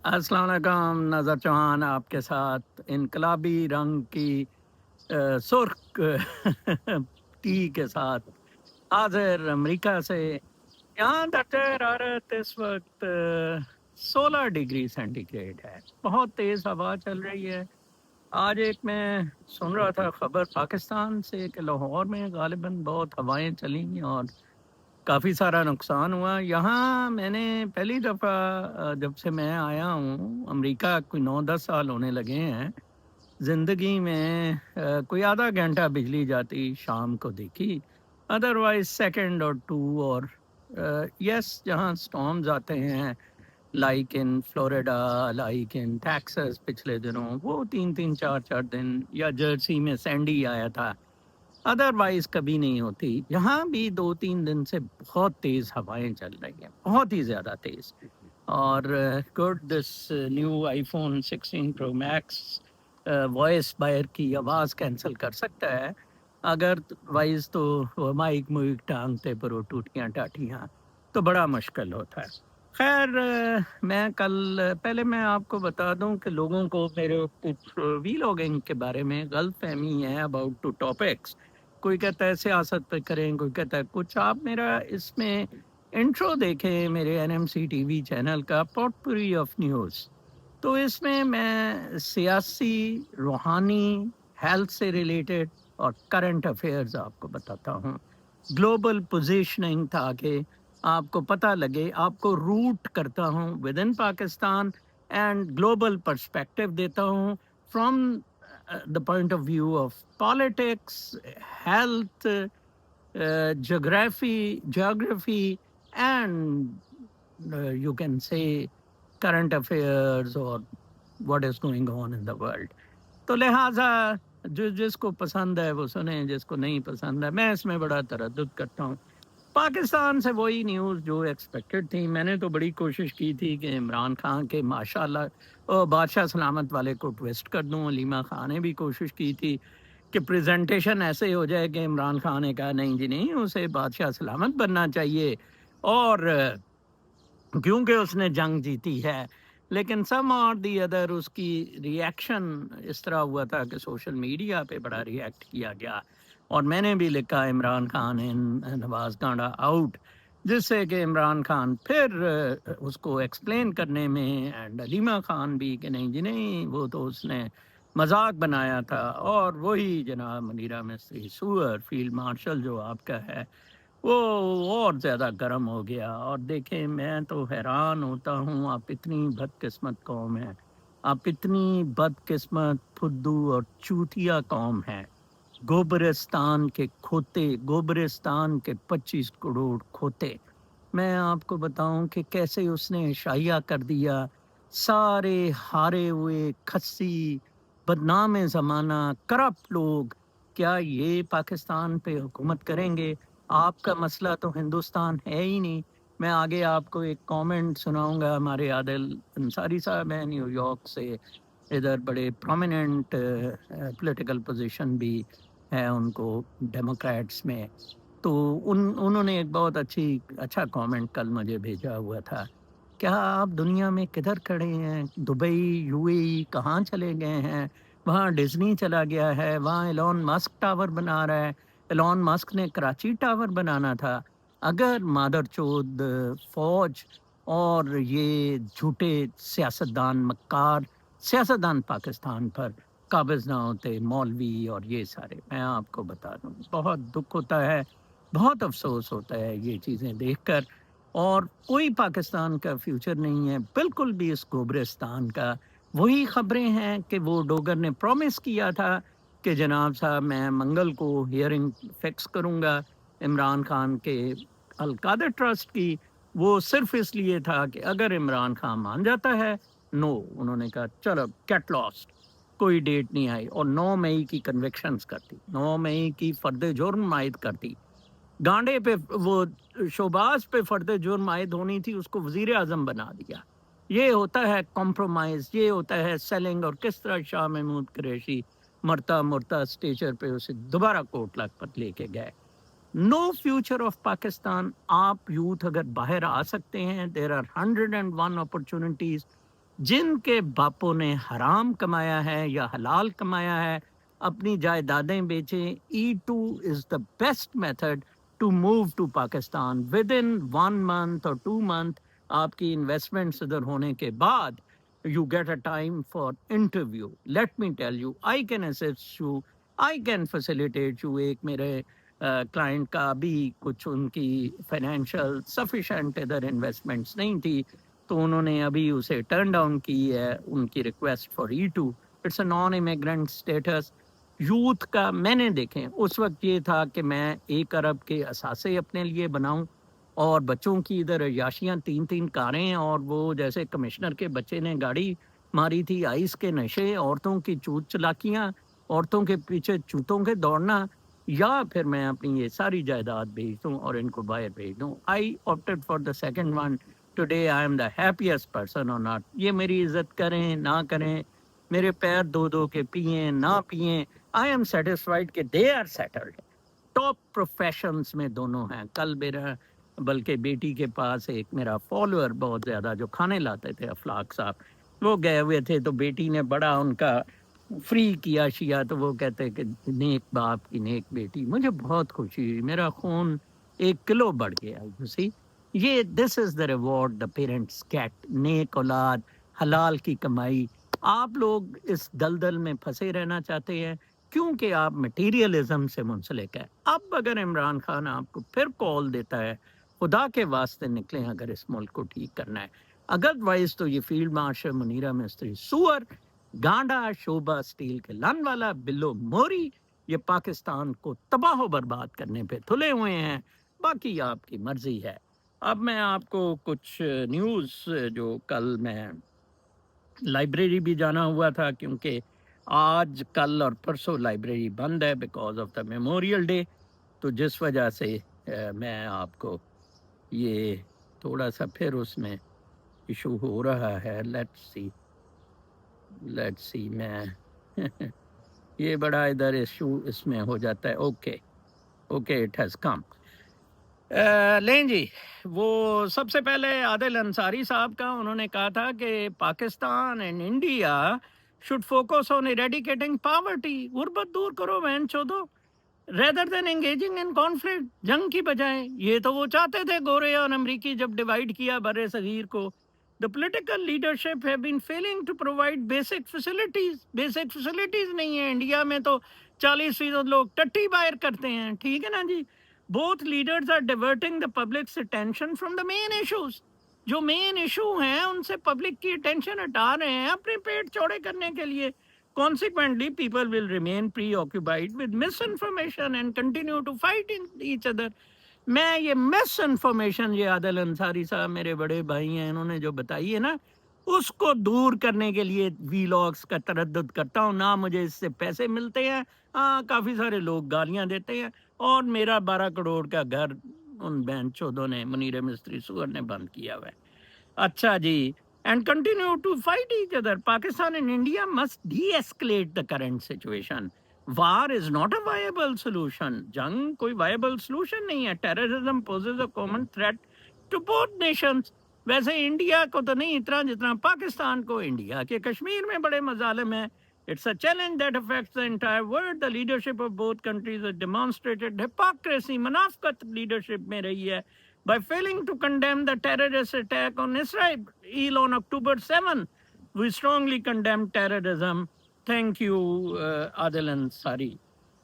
السلام علیکم، نظر چوہان آپ کے ساتھ انقلابی رنگ کی سرخ ٹی کے ساتھ حاضر امریکہ سے۔ یہاں درجہ حرارت اس وقت 16 ڈگری سینٹی گریڈ ہے، بہت تیز ہوا چل رہی ہے۔ آج ایک میں سن رہا تھا خبر پاکستان سے کہ لاہور میں غالباً بہت ہوائیں چلیں اور کافی سارا نقصان ہوا۔ یہاں میں نے پہلی دفعہ جب سے میں آیا ہوں امریکہ، کوئی 9-10 سال ہونے لگے ہیں، زندگی میں کوئی آدھا گھنٹہ بجلی جاتی شام کو دیکھی، ادروائز سیکنڈ اور ٹو۔ اور یس، جہاں سٹارمز آتے ہیں لائک ان فلوریڈا، لائک ان ٹیکسس پچھلے دنوں، وہ 3-3 4 4 دن، یا جرسی میں سینڈی آیا تھا، ادروائز کبھی نہیں ہوتی۔ یہاں بھی 2-3 دن سے بہت تیز ہوائیں چل رہی ہیں، بہت ہی زیادہ تیز۔ اور good this new iPhone 16 Pro Max voice بائر کی آواز کینسل کر سکتا ہے، اگر وائز تو وہ مائک موئک ٹانگتے پر وہ ٹوٹیاں ٹاٹیاں تو بڑا مشکل ہوتا ہے۔ خیر، میں کل پہلے میں آپ کو بتا دوں کہ لوگوں کو میرے کچھ وی لاگنگ کے بارے میں غلط فہمی ہے اباؤٹ ٹو ٹاپکس۔ کوئی کہتا ہے سیاست پہ کریں، کوئی کہتا ہے کچھ۔ آپ میرا اس میں انٹرو دیکھیں میرے NMC TV چینل کا، پوٹ پوری آف نیوز، تو اس میں سیاسی، روحانی، ہیلتھ سے ریلیٹڈ اور کرنٹ افیئرز آپ کو بتاتا ہوں، گلوبل پوزیشننگ، تاکہ آپ کو پتہ لگے، آپ کو روٹ کرتا ہوں within Pakistan and global perspective دیتا ہوں from the point of view of politics, health, geography and you can say current affairs or what is going on in the world۔ تو لہٰذا جس کو پسند ہے وہ سنیں، جس کو نہیں پسند ہے، میں اس میں بڑا تردد کرتا ہوں۔ پاکستان سے وہی نیوز جو ایکسپیکٹڈ تھی۔ میں نے تو بڑی کوشش کی تھی کہ عمران خان کے ماشاءاللہ بادشاہ سلامت والے کو ٹویسٹ کر دوں، علیمہ خان نے بھی کوشش کی تھی کہ پریزنٹیشن ایسے ہو جائے کہ عمران خان نے کہا نہیں جی نہیں، اسے بادشاہ سلامت بننا چاہیے، اور کیونکہ اس نے جنگ جیتی ہے۔ لیکن سم اور دی ادر اس کی ریئیکشن اس طرح ہوا تھا کہ سوشل میڈیا پہ بڑا ریئیکٹ کیا گیا، اور میں نے بھی لکھا عمران خان ان نواز گانڈا آؤٹ، جس سے کہ عمران خان پھر اس کو ایکسپلین کرنے میں، اینڈ علیمہ خان بھی کہ نہیں جی نہیں، وہ تو اس نے مذاق بنایا تھا۔ اور وہی جناب منیرہ مستری سور فیلڈ مارشل جو آپ کا ہے، وہ اور زیادہ گرم ہو گیا۔ اور دیکھیں، میں تو حیران ہوتا ہوں، آپ اتنی بدقسمت قوم ہے، آپ اتنی بدقسمت پھدو اور چوتیا قوم ہے۔ گوبرستان کے کھوتے، گوبرستان کے 25 کروڑ کھوتے۔ میں آپ کو بتاؤں کہ کیسے اس نے شائع کر دیا، سارے ہارے ہوئے کھسی بدنام زمانہ کرپٹ لوگ کیا یہ پاکستان پہ حکومت کریں گے؟ آپ کا مسئلہ تو ہندوستان ہے ہی نہیں۔ میں آگے آپ کو ایک کامنٹ سناؤں گا، ہمارے عادل انصاری صاحب ہیں نیو یارک سے، ادھر بڑے پرومیننٹ پولیٹیکل پوزیشن بھی ہے ان کو ڈیموکریٹس میں، تو انہوں نے ایک بہت اچھا کامنٹ کل مجھے بھیجا ہوا تھا۔ کیا آپ دنیا میں کدھر کھڑے ہیں؟ دبئی، UAE کہاں چلے گئے ہیں؟ وہاں ڈزنی چلا گیا ہے، وہاں ایلون مسک ٹاور بنا رہا ہے، ایلون مسک نے کراچی ٹاور بنانا تھا۔ اگر مادر چود فوج اور یہ جھوٹے سیاستدان، مکار سیاستدان پاکستان پر قابض نہ ہوتے، مولوی اور یہ سارے، میں آپ کو بتا دوں بہت دکھ ہوتا ہے، بہت افسوس ہوتا ہے یہ چیزیں دیکھ کر۔ اور کوئی پاکستان کا فیوچر نہیں ہے بالکل بھی اس گوبرستان کا۔ وہی خبریں ہیں کہ وہ ڈوگر نے پرومس کیا تھا کہ جناب صاحب میں منگل کو ہیئرنگ فکس کروں گا عمران خان کے القادر ٹرسٹ کی۔ وہ صرف اس لیے تھا کہ اگر عمران خان مان جاتا ہے، نو، انہوں نے کہا چلو گیٹ لاسٹ، کوئی ڈیٹ نہیں آئی، اور 9 مئی کی کنوکشنز کرتی، 9 مئی کی فرد جرم عائد کرتی۔ گانڈے پہ وہ شوباز پہ فرد جرم عائد ہونی تھی، اس کو وزیر اعظم بنا دیا۔ یہ ہوتا ہے کمپرومائز، یہ ہوتا ہے سیلنگ۔ اور کس طرح شاہ محمود قریشی مرتا مرتا اسٹیچر پہ اسے دوبارہ کوٹ لکھپت لے کے گئے۔ نو فیوچر آف پاکستان۔ آپ یوتھ اگر باہر آ سکتے ہیں، دیر آر 101 اپرچونٹیز جن کے باپوں نے حرام کمایا ہے یا حلال کمایا ہے اپنی جائیدادیں بیچیں. E2 is the best method to move to Pakistan. Within 1 month اور 2 month آپ کی انویسٹمنٹس ادھر ہونے کے بعد you get a time for interview. Let me tell you I can assist you, I can facilitate you. ایک میرے client کا ابھی کچھ ان کی فائنینشیل سفیشینٹ ادھر انویسٹمنٹس نہیں تھی تو انہوں نے ابھی اسے ٹرن ڈاؤن کی ہے, ان کی request for E2. It's a non immigrant status. Youth کا میں نے دیکھیں اس وقت یہ تھا کہ میں 1 ارب کے اثاثے اپنے لیے بناؤں اور بچوں کی ادھر عیاشیاں 3 کاریں, اور وہ جیسے کمشنر کے بچے نے گاڑی ماری تھی, آئس کے نشے, عورتوں کی چوت چلاکیاں, عورتوں کے پیچھے چوتوں کے دوڑنا, یا پھر میں اپنی یہ ساری جائیداد بھیج دوں اور ان کو باہر بھیج دوں. I opted for the second one. Today I am the happiest person or not. یہ میری عزت کریں نہ کریں, میرے پیر دو دو کے پئیں نہ پئیں, آئی ایم سیٹسفائڈ کہ they are settled. Top professions میں دونوں ہیں. کل میرا بلکہ بیٹی کے پاس ایک میرا فالوور بہت زیادہ جو کھانے لاتے تھے افلاق صاحب, وہ گئے ہوئے تھے تو بیٹی نے بڑا ان کا فری کیا شیا, تو وہ کہتے کہ نیک باپ کی نیک بیٹی. مجھے بہت خوشی ہوئی, میرا خون 1 کلو بڑھ گیا. یو سی, یہ this is the reward the parents get. نیک اولاد, حلال کی کمائی. آپ لوگ اس دلدل میں پھنسے رہنا چاہتے ہیں کیونکہ آپ مٹیریلزم سے منسلک ہے. اب اگر عمران خان آپ کو پھر کال دیتا ہے, خدا کے واسطے نکلیں اگر اس ملک کو ٹھیک کرنا ہے. اگر وائز تو یہ فیلڈ مارشل منیرہ مستری سور, گانڈا شوبہ اسٹیل کے لن والا, بلو موری, یہ پاکستان کو تباہ و برباد کرنے پہ تھلے ہوئے ہیں. باقی آپ کی مرضی ہے. اب میں آپ کو کچھ نیوز, جو کل میں لائبریری بھی جانا ہوا تھا کیونکہ آج کل اور پرسوں لائبریری بند ہے because of the memorial day, تو جس وجہ سے میں آپ کو یہ تھوڑا سا پھر اس میں ایشو ہو رہا ہے. لیٹ سی میں یہ بڑا ادھر ایشو اس میں ہو جاتا ہے. Okay it has come. لیں جی, وہ سب سے پہلے عادل انصاری صاحب کا, انہوں نے کہا تھا کہ Pakistan and India should focus on eradicating poverty. غربت دور کرو بہن چودو, rather than engaging in conflict, جنگ کی بجائے. یہ تو وہ چاہتے تھے گورے اور امریکی جب ڈیوائیڈ کیا بر صغیر کو. The political leadership have been failing to provide basic facilities. Basic facilities نہیں ہیں انڈیا میں, تو 40% لوگ ٹٹی باہر کرتے ہیں. ٹھیک ہے نا جی. Both leaders are diverting the public's attention from the main issues. جو مین ایشو ہیں ان سے پبلک کی اٹینشن ہٹا رہے ہیں اپنے پیٹ چوڑے کرنے کے لیے. Consequently, people will remain preoccupied with misinformation and continue to fight each other. میں یہ مس انفارمیشن, یہ عادل انصاری صاحب میرے بڑے بھائی ہیں, انہوں نے جو بتائی ہے نا, اس کو دور کرنے کے لیے وی لاگس کا تردد کرتا ہوں. نہ مجھے اس سے پیسے ملتے ہیں, ہاں کافی سارے لوگ گالیاں دیتے ہیں, اور میرا 12 کروڑ کا گھر ان بہن چودوں نے, منیر مستری سور نے بند کیا ہوا ہے. اچھا جی. And continue to fight each other. Pakistan and India must de escalate the current situation. War is not a viable solution. جنگ کوئی وائبل سولوشن نہیں ہے. Terrorism poses a common threat to both nations. ویسے انڈیا کو تو نہیں اتنا جتنا پاکستان کو. انڈیا کے کشمیر میں بڑے مظالم ہیں. It's a challenge that affects the entire world. The leadership of both countries has demonstrated hypocrisy. منافقت leadership میں رہی ہے. By failing to condemn the terrorist attack on Israel on October 7, we strongly condemn terrorism. Thank you, Adil Ansari.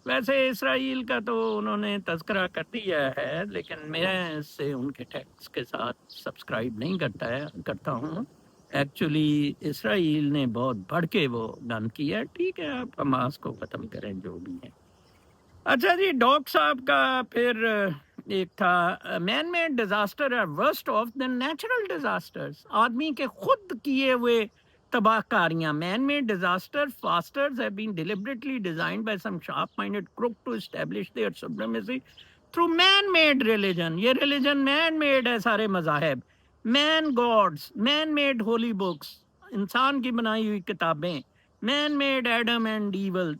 ویسے اسرائیل کا تو انہوں نے تذکرہ کر دیا ہے, لیکن میں اس سے ان کے ٹیکسٹ کے ساتھ سبسکرائب نہیں کرتا ہوں. ایکچولی اسرائیل نے بہت بڑھ کے وہ گن کیا. ٹھیک ہے, آپ حماس کو ختم کریں جو بھی ہے. اچھا جی, ڈاک صاحب کا پھر ایک تھا, man made disaster are worst of than natural disasters. آدمی کے خود کیے ہوئے تباہ کاریاں. Man made disaster fosters have been deliberately designed by some sharp-minded crook to establish their supremacy through man-made religion. یہ religion man-made ہے, سارے مذاہب. Man gods, man-made holy books, انسان کی بنائی ہوئی کتابیں. Man-made Adam and evil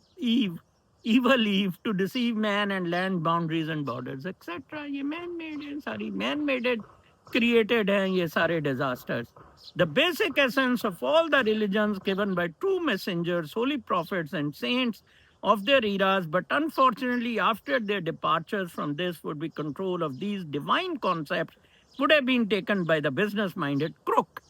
Eve to deceive man and land boundaries and borders, etc. یہ man-made ہے ساری. Man-made created ہیں یہ سارے disasters. The basic essence of all the religions given by true messengers, holy prophets, and saints of their eras, but unfortunately, after their departures from this, would be control of these divine concepts would have been taken by the business-minded crook.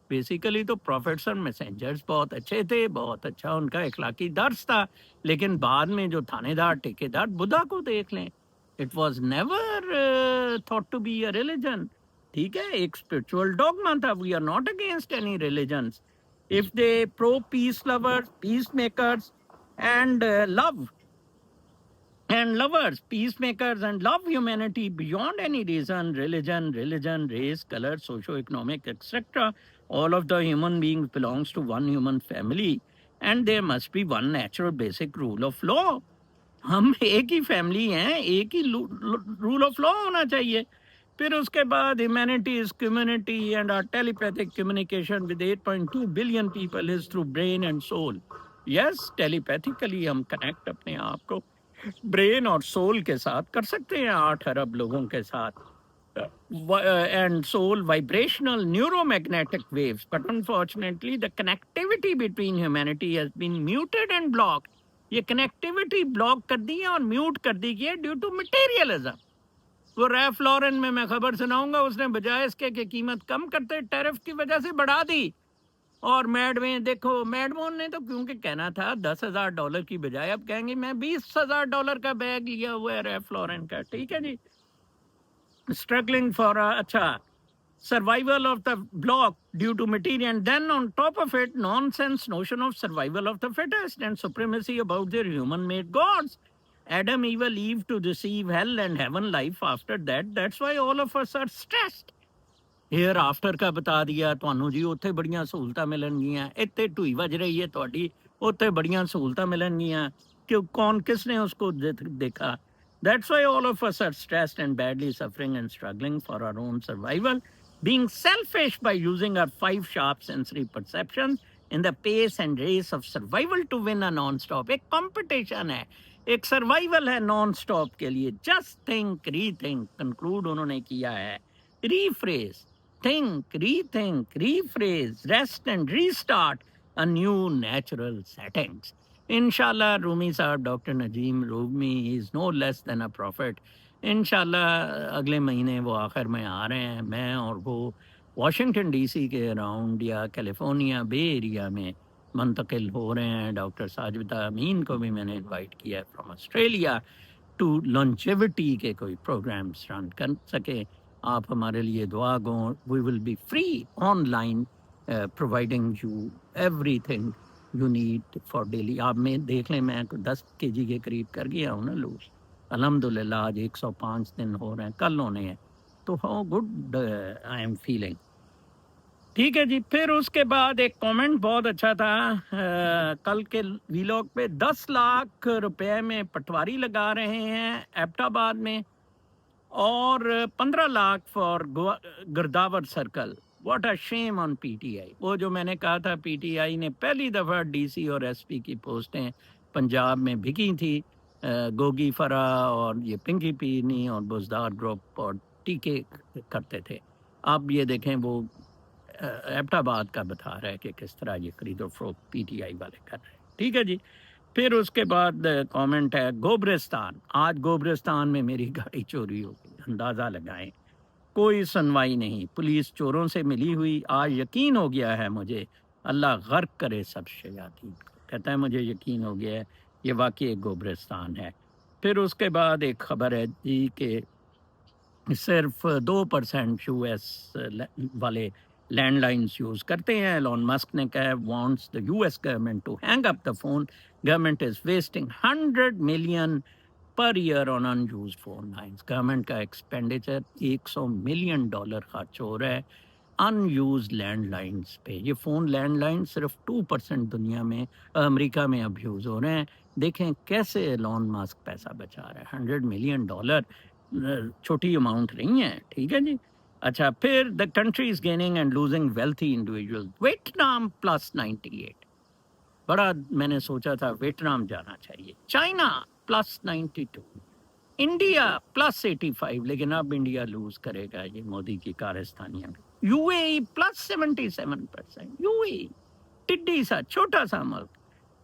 Basically تو prophets اور messengers بہت اچھے تھے, بہت اچھا ان کا اخلاقی درس تھا, لیکن بعد میں جو تھانے دار ٹھیکے دار بدھا کو دیکھ لیں, it was never thought to be a religion. ٹھیک ہے, ایک اسپرچل ڈوگما تھا. We are not against any religions if they pro peace lover, peacemakers and love and lovers, peacemakers, and love humanity beyond any reason, religion, race, color, socio-economic, etc. All of the human beings belongs to one human family, and there must be one natural basic rule of law. ہم ایک ہی family ہیں, ایک ہی role of law ہونا چاہیے. پھر اس کے بعد humanity is community and are telepathic communication with 8.2 billion people is through brain and soul. Yes, telepathically ہم کنیکٹ اپنے آپ کو برین اور سول کے ساتھ کر سکتے ہیں, 8 ارب لوگوں کے ساتھ. And soul vibrational neuro magnetic waves, but unfortunately the connectivity between humanity has been muted and blocked. یہ کنیکٹیوٹی بلاک کر دی ہے اور میوٹ کر دی گئی ہے ڈیو ٹو مٹیریلزم. وہ ریف لارن میں خبر سناؤں گا, اس نے بجائے اس کے کہ قیمت کم کرتے ٹیرف کی وجہ سے بڑھا دی. اور میڈ میں دیکھو, میڈ مون نے تو کیونکہ کہنا تھا $10,000 کی بجائے اب کہیں گے میں $20,000 کا بیگ لیا ہوا ہے ریف لارن کا. ٹھیک ہے جی, اسٹرگلنگ فار اچھا survival of the block due to material, and then on top of it nonsense notion of survival of the fittest and supremacy about their human made gods. Adam, Eve to receive hell and heaven life after that. That's why all of us are stressed. Hereafter کا بتا دیا تھانوں جی, اتنے بڑیاں سہولتاں ملن گیاں, اتنے ٹوئی وج رہی ہے تہاڈی, اتنے بڑیاں سہولتاں ملن گیاں. کہ کون کس نے اس کو دیکھا. That's why all of us are stressed and badly suffering and struggling for our own survival, being selfish by using our 5 sharp sensory perceptions in the pace and race of survival to win a non-stop. ایک competition ہے, ایک survival ہے non-stop کے لیے. Just think, rethink, conclude انہوں نے کیا ہے. Rephrase, think, rethink, rephrase, rest and restart a new natural settings. انشاءاللہ رومی صاحب, ڈاکٹر نجیم رومی از نو لیس دین اے پروفٹ. انشاءاللہ اگلے مہینے وہ آخر میں آ رہے ہیں. میں اور وہ واشنگٹن ڈی سی کے اراؤنڈ یا کیلیفورنیا بے ایریا میں منتقل ہو رہے ہیں. ڈاکٹر ساجدہ امین کو بھی میں نے انوائٹ کیا ہے فرام آسٹریلیا ٹو لانچیوٹی کے کوئی پروگرامس رن کر سکے. آپ ہمارے لیے دعا گو. We will be free online providing you everything you need for daily. آپ میں دیکھ لیں, میں 10 kg کے قریب کر گیا ہوں نا لوز. الحمد للہ آج 105 دن ہو رہے ہیں, کل ہونے ہیں, تو how good I am feeling. ٹھیک ہے جی. پھر اس کے بعد ایک کامنٹ بہت اچھا تھا کل کے ویلاگ پہ. 10 لاکھ روپے میں پٹواری لگا رہے ہیں ایبٹ آباد میں, اور 15 لاکھ فار گرداور circle. What a shame on PTI ٹی آئی. وہ جو میں نے کہا تھا پی ٹی آئی نے پہلی دفعہ ڈی سی اور ایس پی کی پوسٹیں پنجاب میں بکی تھی. گوگی فرا اور یہ پنکی پینی اور بزدار گروپ اور ٹیکے کرتے تھے. اب یہ دیکھیں وہ ایبٹ آباد کا بتا رہا ہے کہ کس طرح یہ خرید و فروخت پی ٹی آئی والے کر رہے ہیں. ٹھیک ہے جی. پھر اس کے بعد کامنٹ ہے گوبرستان. آج گوبرستان میں میری گاڑی چوری ہو گئی, اندازہ لگائیں. کوئی سنوائی نہیں, پولیس چوروں سے ملی ہوئی. آج یقین ہو گیا ہے مجھے, اللہ غرق کرے سب شیاطین کو. کہتا ہے مجھے یقین ہو گیا ہے یہ واقعی ایک گوبرستان ہے. پھر اس کے بعد ایک خبر ہے جی کہ صرف 2% یو ایس والے لینڈ لائنس یوز کرتے ہیں. ایلون مسک نے کہا wants the U S government to hang up the phone. Government is wasting $100 million per year on unused phone lines. Government کا ایکسپینڈیچر $100 million خرچ ہو رہا ہے in use land lines پہ. یہ فون لینڈ لائن صرف 2% دنیا میں امریکہ میں اب یوز ہو رہے ہیں. دیکھیں کیسے ایلون ماسک پیسہ بچا رہا ہے. $100 million چھوٹی اماؤنٹ نہیں ہے. ٹھیک ہے جی. اچھا, پھر دا country is gaining and losing wealthy individual. Vietnam +98. بڑا میں نے سوچا تھا ویٹنام جانا چاہیے. چائنا +92. انڈیا +85, لیکن اب انڈیا لوز کرے گا یہ مودی کی کارستانیاں. You a E +77%. یو اے ای ٹڈی سا چھوٹا سا ملک.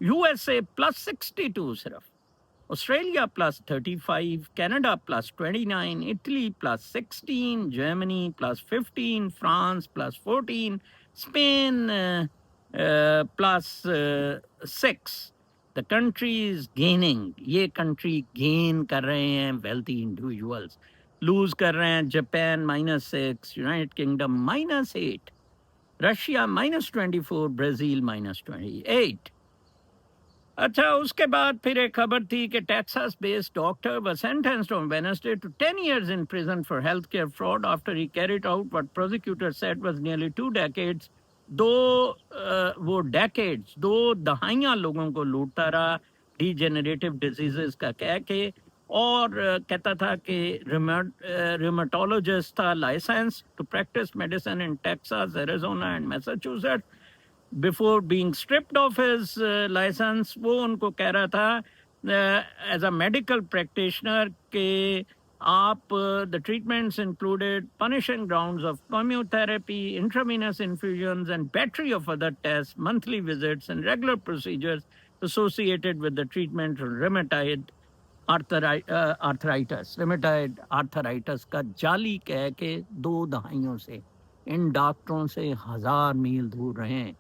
یو ایس اے +62 صرف. Australia +35, Canada +29, Italy +16, Germany +15, France +14, Spain +6. The country is gaining. یہ کنٹری گین کر رہے ہیں ویلتھی انڈیویجولس، لوز کر رہے ہیں. Japan -6، United Kingdom -8، Russia -24، Brazil -28. اچھا، اس کے بعد پھر ایک خبر تھی کہ Texas based doctor was sentenced on Wednesday to 10 years in prison for healthcare fraud after he carried out what prosecutors said was nearly 2 decades. دو دہائیاں لوگوں کو لوٹتا رہا ڈی جنریٹو ڈیزیزز کا کہہ کے، اور کہتا تھا کہ ریماٹولوجسٹ تھا، licence to practise medicine in Texas, Arizona and Massachusetts. Before being stripped of his licence, وہ ان کو کہہ رہا تھا ایز اے میڈیکل پریکٹیشنر کہ آپ the treatments included punishing rounds of chemotherapy, intravenous infusions and battery of other test, monthly visits and regular procedures associated with the treatment of rheumatoid arthritis کا جعلی کہہ کے 2 دہائیوں سے ان ڈاکٹروں سے 1000 میل دور رہیں.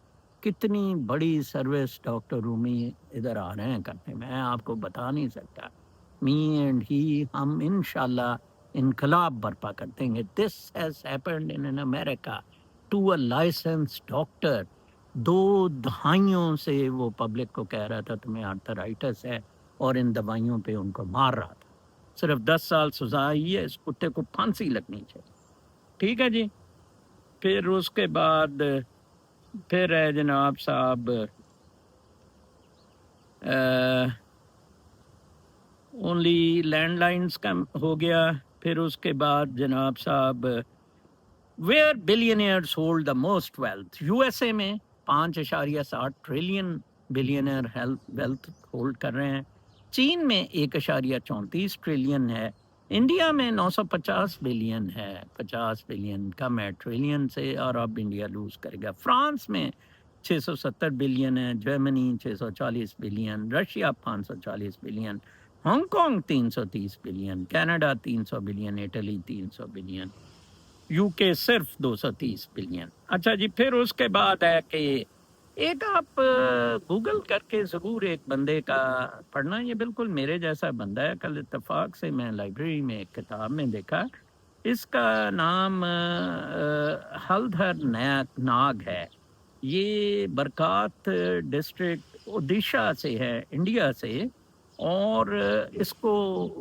کتنی بڑی سروس ڈاکٹر رومی ادھر آ رہے ہیں کرنے، میں آپ کو بتا نہیں سکتا. می اینڈ ہی، ہم انشاءاللہ انقلاب برپا کر دیں گے. This has happened in America to a licence doctor. 2 دہائیوں سے وہ پبلک کو کہہ رہا تھا تمہیں آرتھرائٹس ہے، اور ان دوائیوں پہ ان کو مار رہا تھا. صرف 10 سال سزا آئی ہے، اس کتے کو پھانسی لگنی چاہیے. ٹھیک ہے جی. پھر اس کے بعد پھر ہے جناب صاحب اونلی لینڈ لائنس کا ہو گیا. پھر اس کے بعد جناب صاحب where billionaires hold the most wealth. U S A میں 5.7 ٹریلین بلینئر ویلتھ ہولڈ کر رہے ہیں. چین میں 1.34 ٹریلین ہے. انڈیا میں 950 بلین ہے. 50 بلین کم ہے ٹریلین سے، اور اب انڈیا لوز کرے گا. فرانس میں 670 بلین ہے. Germany 640 billion. Russia 540 billion. Hong Kong 330 billion. Canada 300 billion. Italy 300 billion. You کے صرف 230 بلین. اچھا جی. پھر اس کے بعد ہے کہ ایک آپ گوگل کر کے ضرور ایک بندے کا پڑھنا، یہ بالکل میرے جیسا بندہ ہے. کل اتفاق سے میں لائبریری میں ایک کتاب میں دیکھا، اس کا نام ہلدھر ناگ ہے. یہ برکات ڈسٹرکٹ اڈیشہ سے ہے، انڈیا سے، اور اس کو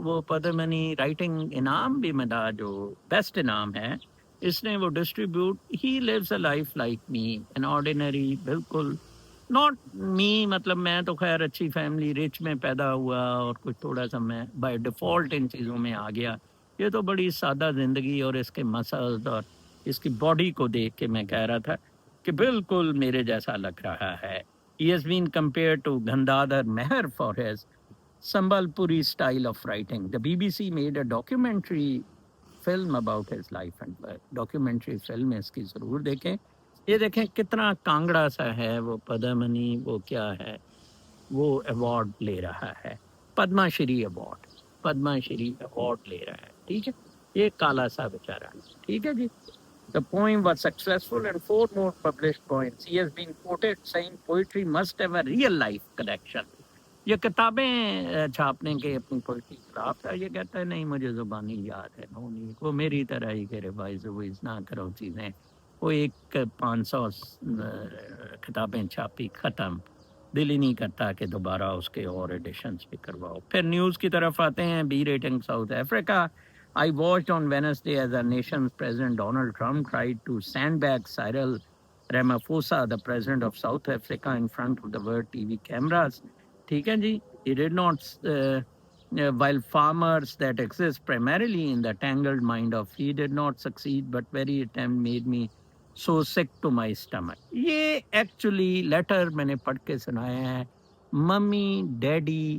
وہ پدمنی رائٹنگ انعام بھی ملا، جو بیسٹ انعام ہے. اس نے وہ distribute. He lives a life like me, an ordinary, بالکل ناٹ می، مطلب میں تو خیر اچھی فیملی رچ میں پیدا ہوا، اور کچھ تھوڑا سا میں بائی ڈیفالٹ ان چیزوں میں آ گیا. یہ تو بڑی سادہ زندگی، اور اس کے مسلز اور اس کی باڈی کو دیکھ کے میں کہہ رہا تھا کہ بالکل میرے جیسا لگ رہا ہے. He has been compared to Gandhar Meher for his Sambalpuri style of writing. The BBC made a documentary film about his life and work. Documentary film اس کی ضرور دیکھیں. یہ دیکھیں کتنا کانگڑا سا ہے وہ پدمنی، وہ کیا ہے، وہ ایوارڈ لے رہا ہے، پدما شری ایوارڈ، پدما شری ایوارڈ لے رہا ہے. ٹھیک ہے، یہ کالا سا بیچارہ. ٹھیک ہے جی. The poem was successful and 4 more published poems. He has been quoted saying poetry must have a real life connection. یہ کتابیں چھاپنے کے اپنی پوئٹری خلاف تھا. یہ کہتا ہے نہیں مجھے زبانی یاد ہے. وہ میری طرح ہی کہ ریوائز وائز نہ کرو چیزیں. وہ ایک 500 کتابیں چھاپی، ختم. دل ہی نہیں کرتا کہ دوبارہ اس کے اور ایڈیشنز بھی کرواؤ. پھر نیوز کی طرف آتے ہیں. Beating South Africa. I watched on Wednesday as our nation's President Donald Trump tried to sandbag Cyril Ramaphosa, the president of South Africa, in front of the world TV cameras. ٹھیک ہے جی. He did not, while farmers that exist primarily in the tangled mind of, he did not succeed, but very attempt made me so sick to my stomach. یہ actually letter میں نے پڑھ کے سنایا ہے. Mummy daddy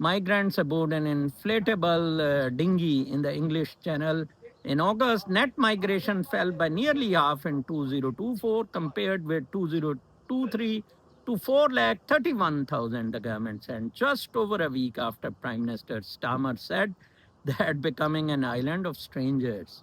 Migrants aboard an inflatable dinghy in the English Channel in August, net migration fell by nearly half in 2024 compared with 2023 to 431,000, the government said, just over a week after Prime Minister Starmer said that becoming an island of strangers.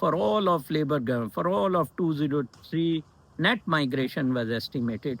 for all of Labour government, for all of 2003, net migration was estimated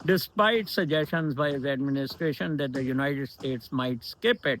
despite suggestions by his administration that the United States might skip it.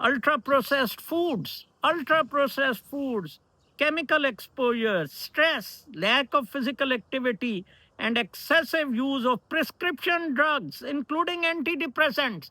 ultra processed foods, chemical exposure, stress, lack of physical activity, and excessive use of prescription drugs, including antidepressants.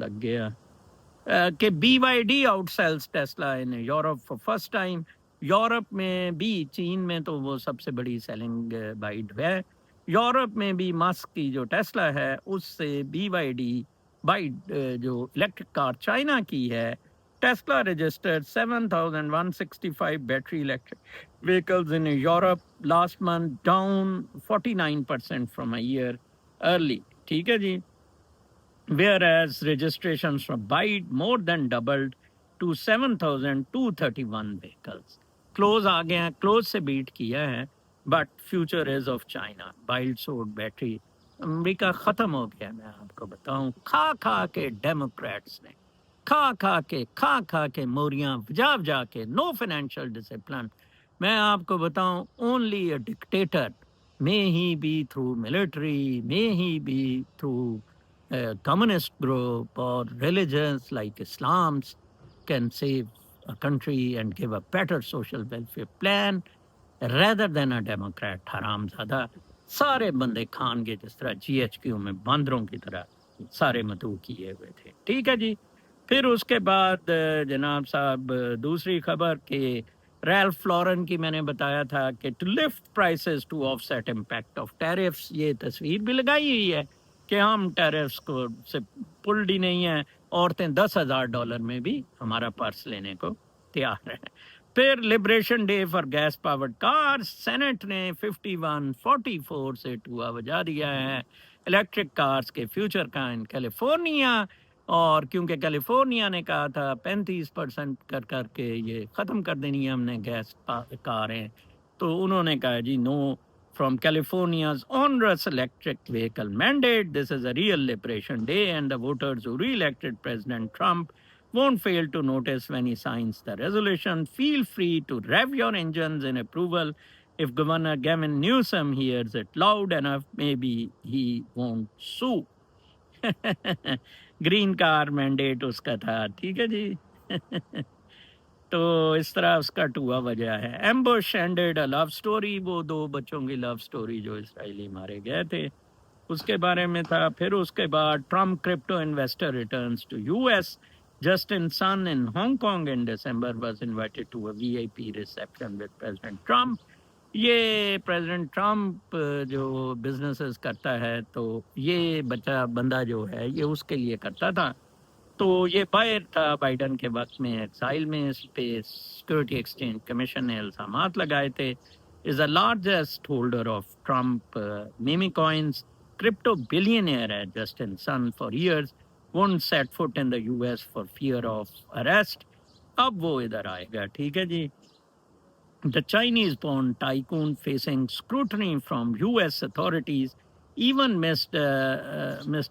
لگ گیا کہ BYD outsells Tesla in Europe for first time. Europe میں بھی، چین میں تو وہ سب سے بڑی سیلنگ بائٹ ہے. یورپ میں بھی ماسک کی جو ٹیسلا ہے اس سے BYD بائٹ جو الیکٹرک کار چائنا کی ہے، Tesla registered 7,165 battery electric vehicles in Europe last month, down 49% from a year early. ٹھیک ہے جی. Whereas registrations from BYD more than doubled to 7,231 vehicles. Close آ گیا، close سے bat کیا ہے. But future is of China. BYD sold battery. امریکہ ختم ہو گیا. میں آپ کو بتاؤں، کھا کھا کے ڈیموکریٹس نے، کھا کے موریاں بجا کے، نو فائنینشیل ڈسپلن. میں آپ کو بتاؤں، only a dictator may he be through military, may he be through a communist group or religions like Islam, can save a country and give a better social welfare plan rather than a Democrat. حرام زادہ سارے بندے کھان گے جس طرح GHQ میں باندروں کی طرح سارے مدعو کیے ہوئے تھے. ٹھیک ہے جی. پھر اس کے بعد جناب صاحب دوسری خبر کہ ریلف فلورن کی میں نے بتایا تھا کہ to lift prices to offset impact of tariffs. یہ تصویر بھی لگائی ہوئی ہے کہ ہم ٹیرفس کو سے پلڈ ہی نہیں ہیں. عورتیں $10,000 میں بھی ہمارا پرس لینے کو تیار ہیں. پھر liberation day for gas powered car, senate نے 51-44 سے ٹوا بجا دیا ہے الیکٹرک کارز کے فیوچر کا ان کیلیفورنیا. اور کیونکہ کیلیفورنیا نے کہا تھا 35% کر کے یہ ختم کر دینی ہے ہم نے گیس کاریں، تو انہوں نے کہا جی نو from California's onerous electric vehicle mandate. This is a real liberation day, and the voters who re-elected President Trump won't fail to notice when he signs the resolution. Feel free to rev your engines in approval. If Governor Gavin Newsom hears it loud enough, maybe he won't sue. Green card mandate اس کا تھا. ٹھیک ہے جی. تو اس طرح اس کا ٹوا وجہ ہے. ایمبوش اینڈڈ اے لو سٹوری، وہ دو بچوں کی لو سٹوری جو اسرائیلی مارے گئے تھے اس کے بارے میں تھا. پھر اس کے بعد Trump crypto investor returns to US. Justin Sun in Hong Kong in December was invited to a VIP reception with President Trump. یہ پریزیڈنٹ ٹرمپ جو بزنسز کرتا ہے تو یہ بندہ جو ہے یہ اس کے لیے کرتا تھا. تو یہ باہر تھا بائیڈن کے وقت میں ایکسائل میں. اس پہ سیکورٹی ایکسچینج کمیشن نے الزامات لگائے تھے. Is a largest holder of Trump meme coins. Crypto billionaire ہے Justin Sun. For years won't set foot in the US for fear of arrest. اب وہ ادھر آئے گا. ٹھیک ہے جی. The Chinese-born tycoon facing scrutiny from US authorities even missed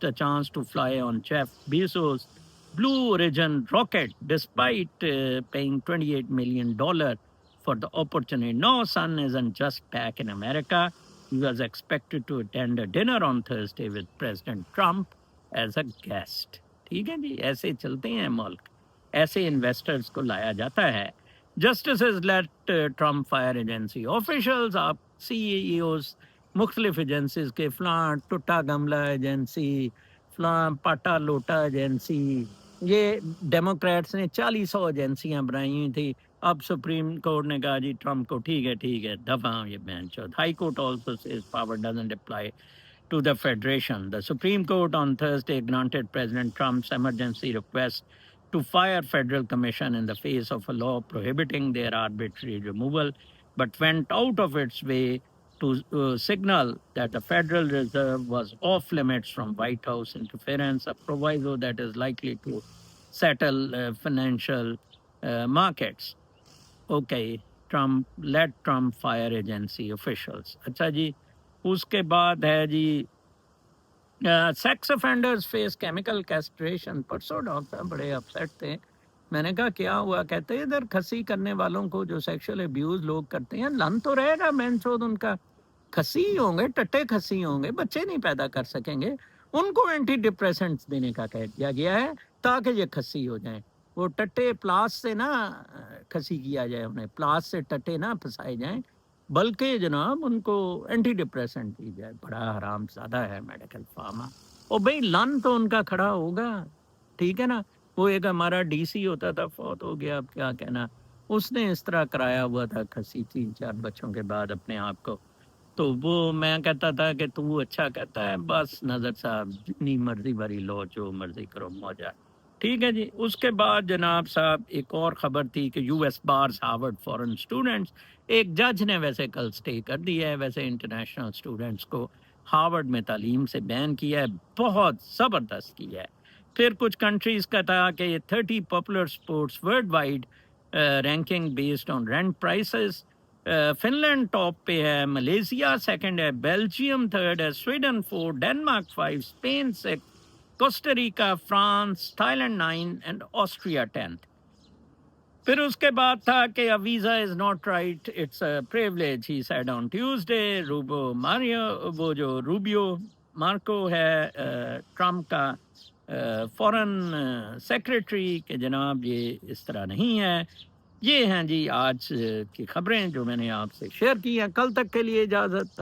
a chance to fly on Jeff Bezos' Blue Origin rocket despite paying $28 million for the opportunity. No, Sun isn't just back in America. He was expected to attend a dinner on Thursday with President Trump as a guest. ٹھیک ہے جی. ایسے چلتے ہیں ملک، ایسے investors کو لایا جاتا ہے. Justices let Trump fire agency officials. آپ CEOs مختلف ایجنسیز کے فلاں ٹوٹا گملا ایجنسی، فلاں پاٹا لوٹا ایجنسی، یہ ڈیموکریٹس نے 40 ایجنسیاں بنائی ہوئی تھی. اب سپریم کورٹ نے کہا جی ٹرمپ کو ٹھیک ہے دفعہ یہ bench. High court also says power doesn't apply to the Federation. The Supreme Court on Thursday granted President Trump's emergency request to fire Federal Commission in the face of a law prohibiting their arbitrary removal, but went out of its way to signal that the Federal Reserve was off limits from White House interference, a proviso that is likely to settle financial markets. Okay, let Trump fire agency officials. اچھا جی. اس کے بعد ہے جی sex offenders face chemical کیسٹریشن. پرسوں doctor صاحب بڑے upset تھے. میں نے کہا کیا ہوا؟ کہتے ہیں ادھر کھسی کرنے والوں کو جو سیکشل ابیوز لوگ کرتے ہیں لن تو رہے گا مین چود ان کا. کھسی ہوں گے، ٹٹے کھسی ہوں گے، بچے نہیں پیدا کر سکیں گے. ان کو اینٹی ڈپریسنٹس دینے کا کہہ دیا گیا ہے تاکہ یہ کھسی ہو جائیں. وہ ٹٹے پلاس سے نہ کھسی کیا جائے، انہیں پلاس سے ٹٹے نہ پھنسائے جائیں، بلکہ جناب ان کو اینٹی ڈپریسنٹ دی جائے. بڑا حرام زادہ ہے میڈیکل فارما. اور بھائی لن تو ان کا کھڑا ہوگا. ٹھیک ہے نا. وہ ایک ہمارا ڈی سی ہوتا تھا، فوت ہو گیا، اب کیا کہنا. اس نے اس طرح کرایا ہوا تھا کھسی 3-4 بچوں کے بعد اپنے آپ کو. تو وہ میں کہتا تھا کہ تو اچھا کہتا ہے، بس نظر صاحب جتنی مرضی بھری لو، جو مرضی کرو، موجہ. ٹھیک ہے جی. اس کے بعد جناب صاحب ایک اور خبر تھی کہ یو ایس بارز ہارورڈ فورن اسٹوڈنٹس. ایک جج نے ویسے کل اسٹے کر دیا ہے، ویسے انٹرنیشنل اسٹوڈنٹس کو ہارورڈ میں تعلیم سے بین کیا ہے، بہت زبردست کیا ہے. پھر کچھ کنٹریز کا تھا کہ 30 popular sports worldwide ranking based on rent prices. Finland top پہ ہے، ملیشیا سیکنڈ ہے، بیلجیم تھرڈ ہے، Sweden 4، Denmark 5، Spain 6، Costa Rica, France, Thailand 9 and Austria 10. پھر اس کے بعد تھا کہ a visa is not right, it's a privilege, he said on Tuesday. وہ جو روبیو مارکو ہے ٹرمپ کا فورن سیکریٹری، کہ جناب یہ اس طرح نہیں ہے. یہ ہیں جی آج کی خبریں جو میں نے آپ سے شیئر کی ہیں. کل تک کے لیے اجازت.